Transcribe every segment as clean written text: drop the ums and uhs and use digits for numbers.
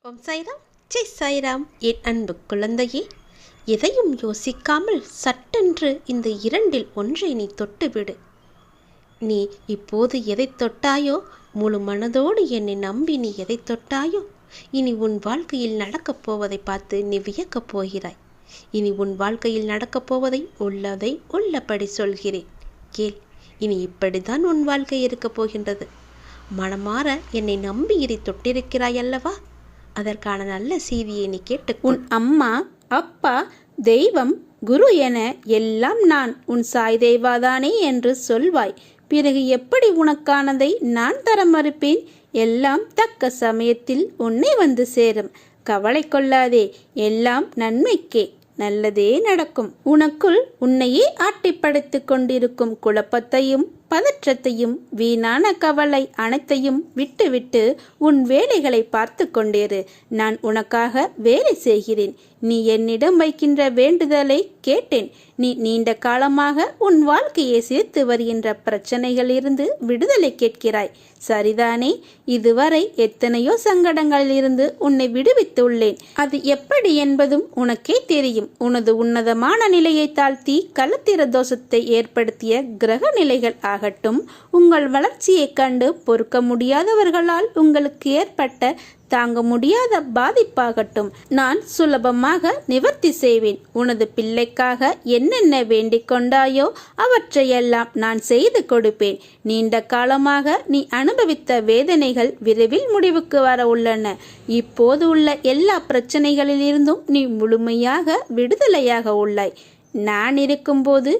ஓம் சாய்ராம், ஜெய் சாய்ராம். என் அன்பு குழந்தையே, எதையும் யோசிக்காமல் சட்டென்று இந்த இரண்டில் ஒன்றை நீ தொட்டுவிடு. நீ இப்போது எதை தொட்டாயோ, முழு மனதோடு என்னை நம்பி நீ எதை தொட்டாயோ, இனி உன் வாழ்க்கையில் நடக்கப் போவதை பார்த்து நீ வியக்கப் போகிறாய். இனி உன் வாழ்க்கையில் நடக்கப் போவதை உள்ளபடி சொல்கிறேன், கேள். இனி இப்படித்தான் உன் வாழ்க்கை இருக்கப் போகின்றது. மனமாற என்னை நம்பி இதை தொட்டிருக்கிறாய் அல்லவா? அதற்கான நல்ல செய்தியை நீ கேட்டு, உன் அம்மா, அப்பா, தெய்வம், குரு என எல்லாம் நான் உன் சாய் தேவாதானே என்று சொல்வாய். பிறகு எப்படி உனக்கானதை நான் தர மறுப்பேன்? எல்லாம் தக்க சமயத்தில் உன்னை வந்து சேரும். கவலை கொள்ளாதே, எல்லாம் நன்மைக்கே, நல்லதே நடக்கும். உனக்குள் உன்னையே ஆட்டிப்படைத்துக் கொண்டிருக்கும் குழப்பத்தையும் பதற்றத்தையும் வீணான கவலை அனைத்தையும் விட்டுவிட்டு உன் வேலைகளை பார்த்து கொண்டிரு. நான் உனக்காக வேலை செய்கிறேன். நீ என்னிடம் வைக்கின்ற வேண்டுதலை கேட்டேன். நீ நீண்ட காலமாக உன் வாழ்க்கையை சேர்த்து வருகின்ற பிரச்சனைகளிலிருந்து விடுதலை கேட்கிறாய், சரிதானே? இதுவரை எத்தனையோ சங்கடங்களில் இருந்து உன்னை விடுவித்துள்ளேன். அது எப்படி என்பதும் உனக்கே தெரியும். உனது உன்னதமான நிலையை தாழ்த்தி கலத்திர தோஷத்தை ஏற்படுத்திய கிரக நிலைகள் ஆகட்டும், உங்கள் வளர்ச்சியை கண்டு பொறுக்க முடியாதவர்களால் உங்களுக்கு ஏற்பட்ட தாங்க முடியாத பாதிப்பாகட்டும், நான் சுலபமாக நிவர்த்தி செய்வேன். உனது பிள்ளைக்காக என்னென்ன வேண்டிக் கொண்டாயோ அவற்றையெல்லாம் நான் செய்து கொடுப்பேன். நீண்ட காலமாக நீ அனுபவித்த வேதனைகள் விரைவில் முடிவுக்கு வர உள்ளன. இப்போது உள்ள எல்லா பிரச்சனைகளிலிருந்தும் நீ முழுமையாக விடுதலையாக உள்ளாய். நான் இருக்கும்போது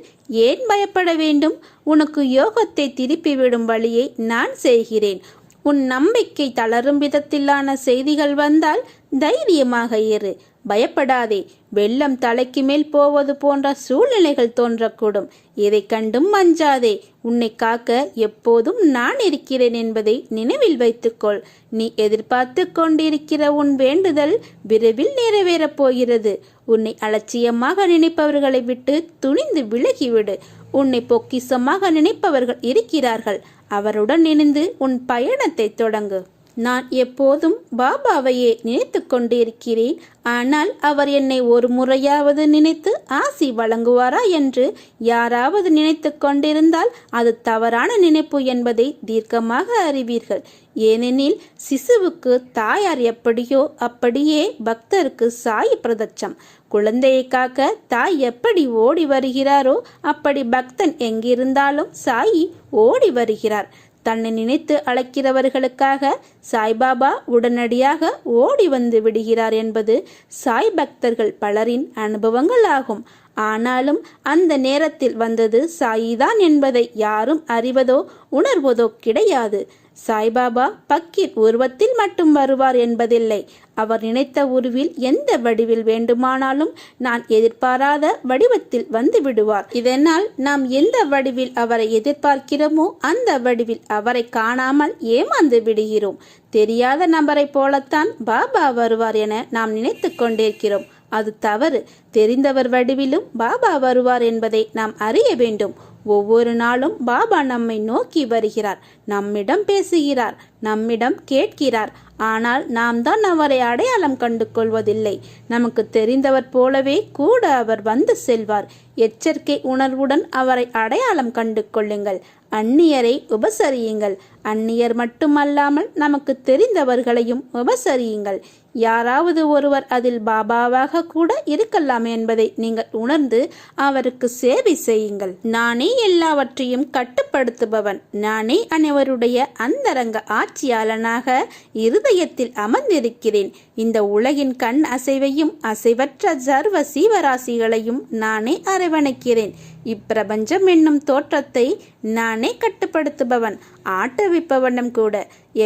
ஏன் பயப்பட வேண்டும்? உனக்கு யோகத்தை திருப்பிவிடும் வழியை நான் செய்கிறேன். உன் நம்பிக்கை தளரும் விதத்திலான செய்திகள் வந்தால் தைரியமாக இரு, பயப்படாதே. வெள்ளம் தலைக்கு மேல் போவது போன்ற சூழ்நிலைகள் தோன்றக்கூடும். எதை கண்டும் அஞ்சாதே. உன்னை காக்க எப்போதும் நான் இருக்கிறேன் என்பதை நினைவில் வைத்துக்கொள். நீ எதிர்பார்த்து கொண்டிருக்கிற உன் வேண்டுதல் விரைவில் நிறைவேறப் போகிறது. உன்னை அலட்சியமாக நினைப்பவர்களை விட்டு துணிந்து விலகிவிடு. உன்னை பொக்கிசமாக நினைப்பவர்கள் இருக்கிறார்கள். அவருடன் இணைந்து உன் பயணத்தை தொடங்கு. நான் எப்போதும் பாபாவையே நினைத்து கொண்டிருக்கிறேன். ஆனால் அவர் என்னை ஒரு முறையாவது நினைத்து ஆசி வழங்குவாரா என்று யாராவது நினைத்து கொண்டிருந்தால் அது தவறான நினைப்பு என்பதை தீர்க்கமாக அறிவீர்கள். ஏனெனில் சிசுவுக்கு தாயார் எப்படியோ அப்படியே பக்தருக்கு சாய் பிரதட்சம். குழந்தையை காக்க தாய் எப்படி ஓடி வருகிறாரோ அப்படி பக்தன் எங்கிருந்தாலும் சாயி ஓடி வருகிறார். தன்னை நினைத்து அழைக்கிறவர்களுக்காக சாய்பாபா உடனடியாக ஓடி வந்து விடுகிறார் என்பது சாய் பக்தர்கள் பலரின் அனுபவங்கள் ஆகும். ஆனாலும் அந்த நேரத்தில் வந்தது சாயிதான் என்பதை யாரும் அறிவதோ உணர்வதோ கிடையாது. சாய்பாபா பக்கீர் உருவத்தில் மட்டும் வருவார் என்பதில்லை. அவர் நினைத்த உருவில் எந்த வடிவில் வேண்டுமானாலும் நான் எதிர்பாராத வடிவத்தில் வந்து விடுவார். இதனால் நாம் எந்த வடிவில் அவரை எதிர்பார்க்கிறோமோ அந்த வடிவில் அவரை காணாமல் ஏமாந்து விடுகிறோம். தெரியாத நபரை போலத்தான் பாபா வருவார் என நாம் நினைத்து கொண்டிருக்கிறோம். அது தவறு. தெரிந்தவர் வடிவிலும் பாபா வருவார் என்பதை நாம் அறிய வேண்டும். ஒவ்வொரு நாளும் பாபா நம்மை நோக்கி வருகிறார், நம்மிடம் பேசுகிறார், நம்மிடம் கேட்கிறார். ஆனால் நாம் தான் அவரை அடையாளம் கண்டு கொள்வதில்லை. நமக்கு தெரிந்தவர் போலவே கூட அவர் வந்து செல்வார். எச்சரிக்கை உணர்வுடன் அவரை அடையாளம் கண்டு கொள்ளுங்கள். அந்நியரை உபசரியுங்கள். அந்நியர் மட்டுமல்லாமல் நமக்கு தெரிந்தவர்களையும் உபசரியுங்கள். யாராவது ஒருவர் அதில் பாபாவாக கூட இருக்கலாம் என்பதை நீங்கள் உணர்ந்து அவருக்கு சேவை செய்யுங்கள். நானே எல்லாவற்றையும் கட்டுப்படுத்துபவன். நானே அனைவருடைய அந்தரங்க ஆட்சியாளனாக இருதயத்தில் அமர்ந்திருக்கிறேன். இந்த உலகின் கண் அசைவையும் அசைவற்ற சர்வ சீவராசிகளையும் நானே அரவணைக்கிறேன். இப்பிரபஞ்சம் என்னும் தோற்றத்தை நானே கட்டுப்படுத்துபவன், ஆட்டுவிப்பவனும் கூட.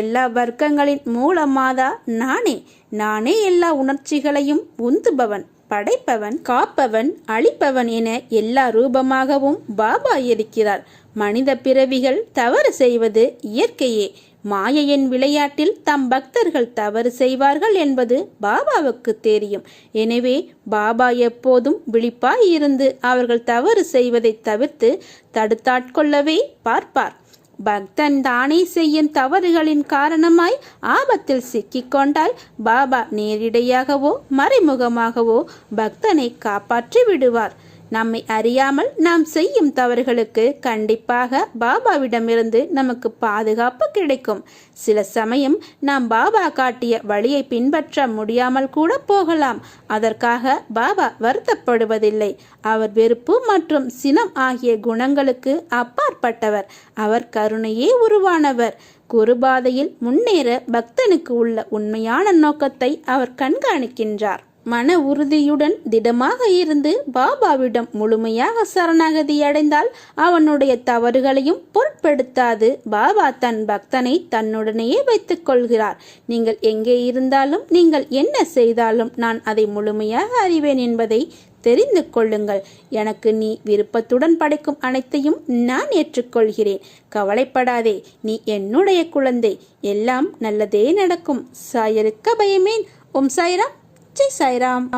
எல்லா வர்க்கங்களின் மூலமாதா நானே. நானே எல்லா உணர்ச்சிகளையும் உந்துபவன், படைப்பவன், காப்பவன், அழிப்பவன் என எல்லா ரூபமாகவும் பாபா இருக்கிறார். மனித பிறவிகள் தவறு செய்வது இயற்கையே. மாயையின் விளையாட்டில் தம் பக்தர்கள் தவறு செய்வார்கள் என்பது பாபாவுக்கு தெரியும். எனவே பாபா எப்போதும் விழிப்பாய் இருந்து அவர்கள் தவறு செய்வதை தவிர்த்து தடுத்தாட்கொள்ளவே பார்ப்பார். பக்தன் தானே செய்யும் தவறுகளின் காரணமாய் ஆபத்தில் சிக்கிக்கொண்டால் பாபா நேரிடையாகவோ மறைமுகமாகவோ பக்தனை காப்பாற்றி விடுவார். நம்மை அறியாமல் நாம் செய்யும் தவறுகளுக்கு கண்டிப்பாக பாபாவிடமிருந்து நமக்கு பாதுகாப்பு கிடைக்கும். சில சமயம் நாம் பாபா காட்டிய வழியை பின்பற்ற முடியாமல் கூட போகலாம். அதற்காக பாபா வருத்தப்படுவதில்லை. அவர் வெறுப்பு மற்றும் சினம் ஆகிய குணங்களுக்கு அப்பாற்பட்டவர். அவர் கருணையே உருவானவர். குருபாதையில் முன்னேற பக்தனுக்கு உள்ள உண்மையான நோக்கத்தை அவர் கண்காணிக்கின்றார். மன உறுதியுடன் திடமாக இருந்து பாபாவிடம் முழுமையாக சரணாகதி அடைந்தால் அவனுடைய தவறுகளையும் பொருட்படுத்தாது பாபா தன் பக்தனை தன்னுடனேயே வைத்துக் கொள்கிறார். நீங்கள் எங்கே இருந்தாலும், நீங்கள் என்ன செய்தாலும் நான் அதை முழுமையாக அறிவேன் என்பதை தெரிந்து கொள்ளுங்கள். எனக்கு நீ விருப்பத்துடன் படைக்கும் அனைத்தையும் நான் ஏற்றுக்கொள்கிறேன். கவலைப்படாதே, நீ என்னுடைய குழந்தை. எல்லாம் நல்லதே நடக்கும். சாயருக்க பயமேன். ஓம் சாய்ராம். ஜெய் சாய்ராம்.